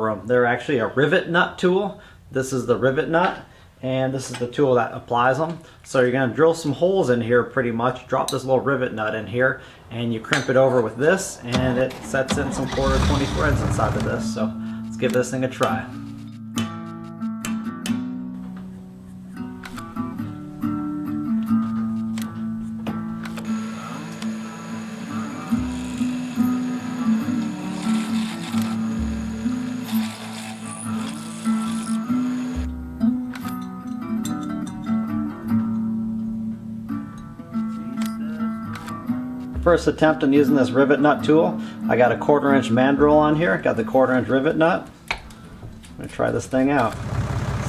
cover them. They're actually a rivet nut tool. This is the rivet nut, and this is the tool that applies them. So you're going to drill some holes in here pretty much, drop this little rivet nut in here, and you crimp it over with this, and it sets in some 1/4 20 threads inside of this. So let's give this thing a try. First attempt on using this rivet nut tool. I got a 1/4 inch mandrel on here, got the 1/4 inch rivet nut. I'm gonna try this thing out.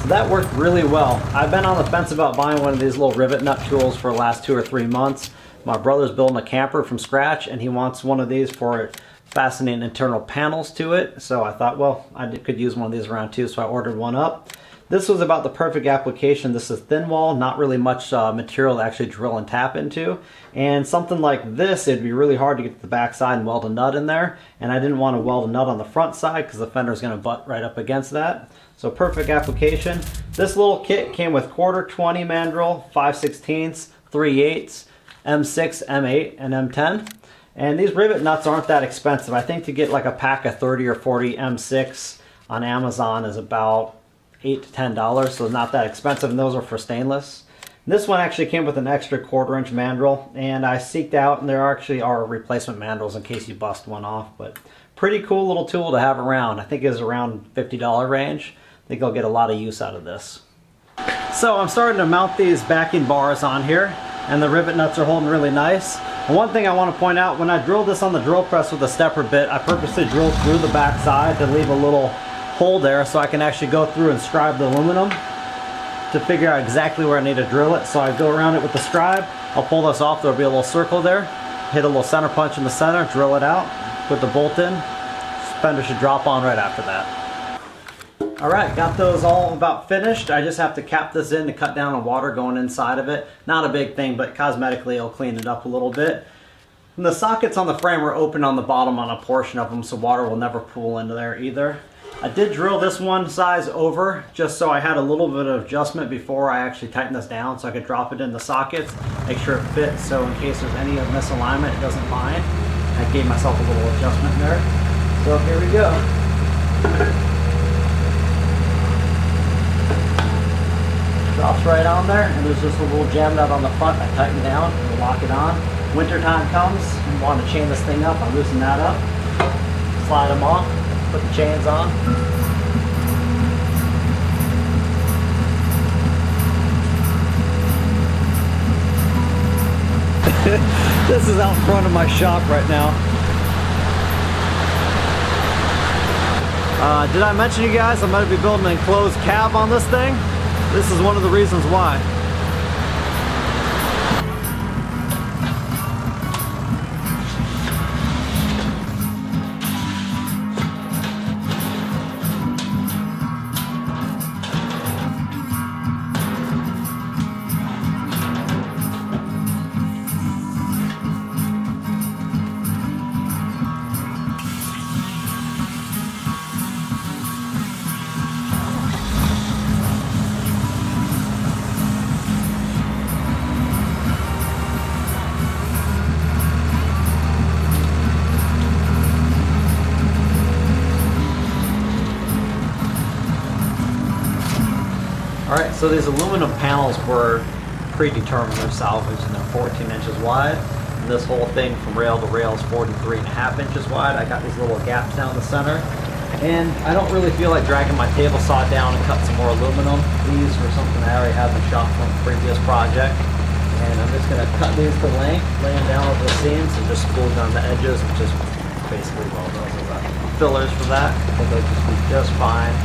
So that worked really well. I've been on the fence about buying one of these little rivet nut tools for the last 2 or 3 months. My brother's building a camper from scratch and he wants one of these for fastening internal panels to it. So I thought, well, I could use one of these around too, so I ordered one up. This was about the perfect application. This is thin wall, not really much material to actually drill and tap into. And something like this, it'd be really hard to get to the back side and weld a nut in there. And I didn't want to weld a nut on the front side because the fender is going to butt right up against that. So perfect application. This little kit came with 1/4 20 mandrel, 5/16, 3/8, M6, M8, and M10. And these rivet nuts aren't that expensive. I think to get like a pack of 30 or 40 M6 on Amazon is about $8 to $10, so not that expensive, and those are for stainless. This one actually came with an extra 1/4 inch mandrel, and I seeked out, and there actually are replacement mandrels in case you bust one off, but pretty cool little tool to have around. I think it's around $50 range. I think I'll get a lot of use out of this. So I'm starting to mount these backing bars on here, and the rivet nuts are holding really nice. And one thing I want to point out, when I drilled this on the drill press with a stepper bit, I purposely drilled through the back side to leave a little hole there so I can actually go through and scribe the aluminum to figure out exactly where I need to drill it. So I go around it with the scribe, I'll pull this off, there'll be a little circle there, hit a little center punch in the center, drill it out, put the bolt in, fender should drop on right after that. Alright, got those all about finished. I just have to cap this in to cut down on water going inside of it. Not a big thing, but cosmetically it'll clean it up a little bit. And the sockets on the frame are open on the bottom on a portion of them, so water will never pool into there either. I did drill this one size over just so I had a little bit of adjustment before I actually tighten this down, so I could drop it in the sockets, make sure it fits, so in case there's any misalignment it doesn't bind. I gave myself a little adjustment there. So here we go. Drops right on there, and there's just a little jam nut on the front. I tighten down and lock it on. Winter time comes, you want to chain this thing up, I loosen that up, slide them off, put the chains on. This is out front of my shop right now. Did I mention you guys I'm going to be building an enclosed cab on this thing? This is one of the reasons why. Alright, so these aluminum panels were predetermined, they're salvaged, and they're 14 inches wide. And this whole thing from rail to rail is 43.5 inches wide. I got these little gaps down the center. And I don't really feel like dragging my table saw down and cut some more aluminum. These were something I already had in the shop from a previous project. And I'm just going to cut these to length, lay them down over the seams, and just spool down the edges, which is basically well those are the fillers for that. I think they'll just be just fine.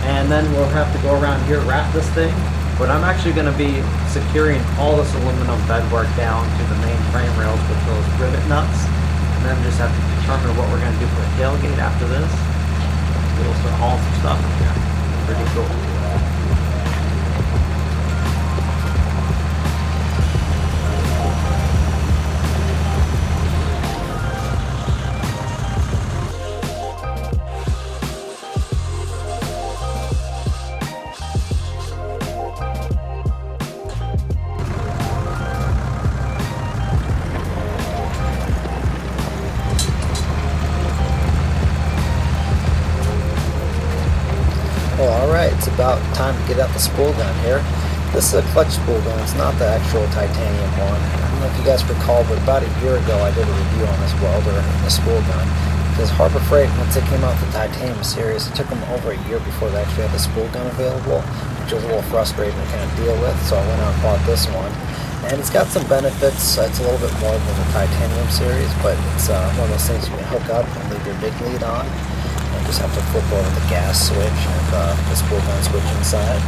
And then we'll have to go around here, wrap this thing. But I'm actually going to be securing all this aluminum bedwork down to the main frame rails with those rivet nuts. And then just have to determine what we're going to do for a tailgate after this. We'll start hauling some stuff in here. Pretty cool. Alright, it's about time to get out the spool gun here. This is a clutch spool gun, it's not the actual titanium one. I don't know if you guys recall, but about a year ago I did a review on this welder and the spool gun. Because Harbor Freight, once they came out with the titanium series, it took them over a year before they actually had the spool gun available, which was a little frustrating to kind of deal with, so I went out and bought this one. And it's got some benefits. It's a little bit more than the titanium series, but it's one of those things you can hook up and leave your big lead on. And just have to flip over the gas switch and the spool gun switch inside.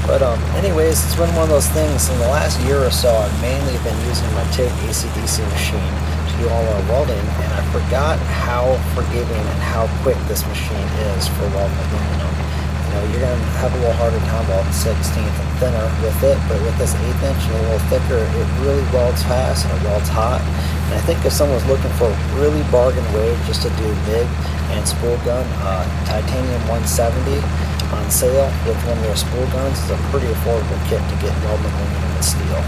But anyways, it's been one of those things. In the last year or so, I've mainly been using my TIG AC/DC machine to do all our welding, and I forgot how forgiving and how quick this machine is for welding aluminum. You know, you're going to have a little harder time welding 16th and thinner with it, but with this 1/8 inch and a little thicker, it really welds fast and it welds hot. And I think if someone's looking for a really bargain rate just to do MIG and spool gun, Titanium 170 on sale with one of their spool guns is a pretty affordable kit to get welding aluminum and steel.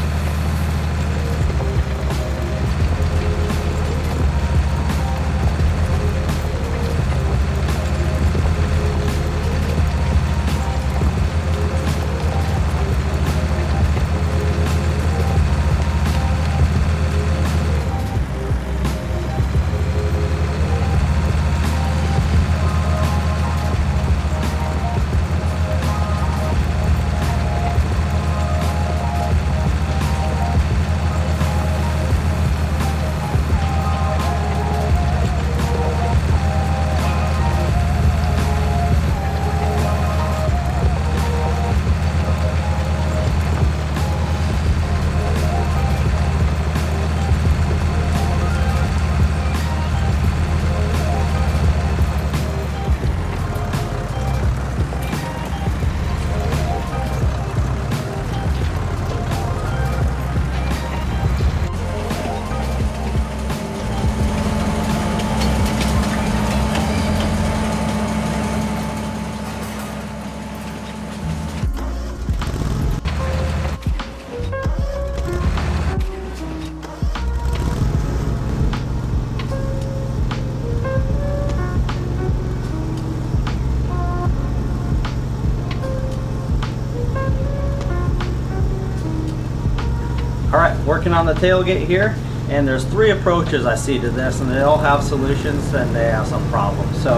Alright, working on the tailgate here, and there's 3 approaches I see to this, and they all have solutions and they have some problems. So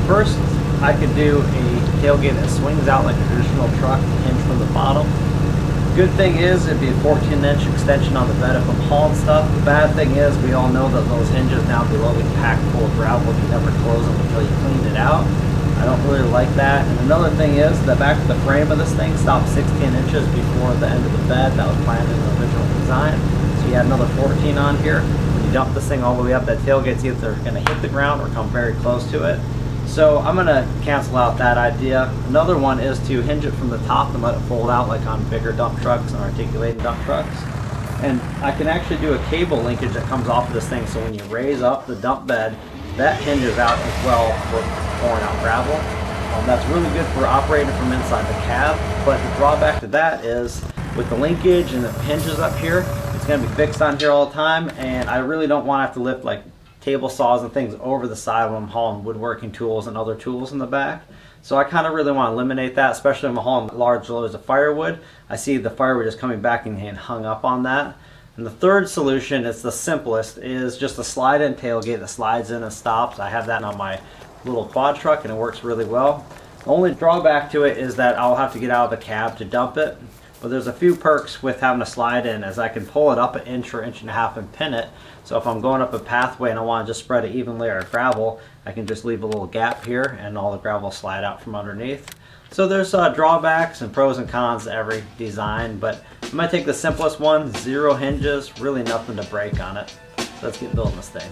first, I could do a tailgate that swings out like a traditional truck, hinge from the bottom. Good thing is it'd be a 14-inch extension on the bed if I'm hauling stuff. The bad thing is we all know that those hinges down below get packed full of gravel. You never close them until you clean it out. I don't really like that. And another thing is the back of the frame of this thing stops 16 inches before the end of the bed. That was planned in the original design. So you add another 14 on here. When you dump this thing all the way up, that tailgate's either going to hit the ground or come very close to it. So I'm going to cancel out that idea. Another one is to hinge it from the top and let it fold out like on bigger dump trucks and articulated dump trucks. And I can actually do a cable linkage that comes off of this thing, so when you raise up the dump bed, that hinges out as well for pouring out gravel. That's really good for operating from inside the cab, but the drawback to that is with the linkage and the hinges up here, it's going to be fixed on here all the time, and I really don't want to have to lift like table saws and things over the side when I'm hauling woodworking tools and other tools in the back. So I kind of really want to eliminate that, especially when I'm hauling large loads of firewood. I see the firewood just coming back and getting hung up on that. And the third solution, it's the simplest, is just a slide-in tailgate that slides in and stops. I have that on my little quad truck and it works really well. The only drawback to it is that I'll have to get out of the cab to dump it. But there's a few perks with having a slide in, as I can pull it up an inch or inch and a half and pin it. So if I'm going up a pathway and I want to just spread an even layer of gravel, I can just leave a little gap here and all the gravel will slide out from underneath. So there's drawbacks and pros and cons to every design, but I'm going to take the simplest one, 0 hinges, really nothing to break on it. So let's get building this thing.